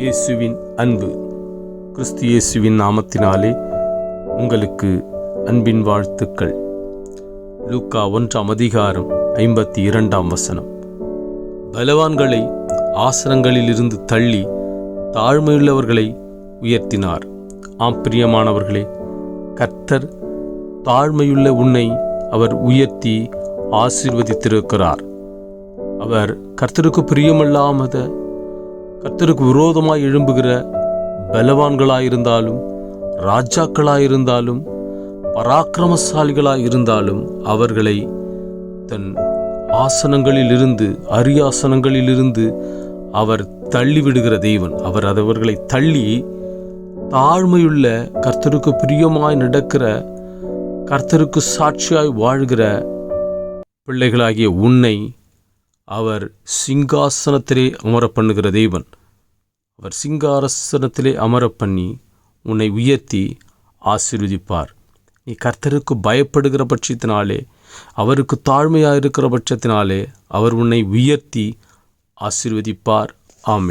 இயேசுவின் அன்பு. கிறிஸ்து இயேசுவின் நாமத்தினாலே உங்களுக்கு அன்பின் வாழ்த்துக்கள். லூக்கா 1:52 பலவான்களை ஆசனங்களிலிருந்து தள்ளி தாழ்மையுள்ளவர்களை உயர்த்தினார். பிரியமானவர்களே, கர்த்தர் தாழ்மையுள்ள உன்னை அவர் உயர்த்தி ஆசீர்வதித்திருக்கிறார். அவர் கர்த்தருக்கு பிரியமில்லாமத, கர்த்தருக்கு விரோதமாய் எழும்புகிற பலவான்களாயிருந்தாலும், ராஜாக்களாயிருந்தாலும், பராக்கிரமசாலிகளாயிருந்தாலும் அவர்களை தன் ஆசனங்களிலிருந்து, அரியாசனங்களிலிருந்து அவர் தள்ளிவிடுகிற தேவன். அவர் அவர்களை தள்ளி தாழ்மையுள்ள, கர்த்தருக்கு பிரியமாய் நடக்கிற, கர்த்தருக்கு சாட்சியாய் வாழ்கிற பிள்ளைகளாகிய உன்னை அவர் சிங்காசனத்திலே அமர பண்ணுகிற தேவன். அவர் சிங்காசனத்திலே அமர பண்ணி உன்னை உயர்த்தி ஆசீர்வதிப்பார். நீ கர்த்தருக்கு பயப்படுகிற பட்சத்தினாலே, அவருக்கு தாழ்மையாக இருக்கிற பட்சத்தினாலே அவர் உன்னை உயர்த்தி ஆசீர்வதிப்பார். ஆமென்.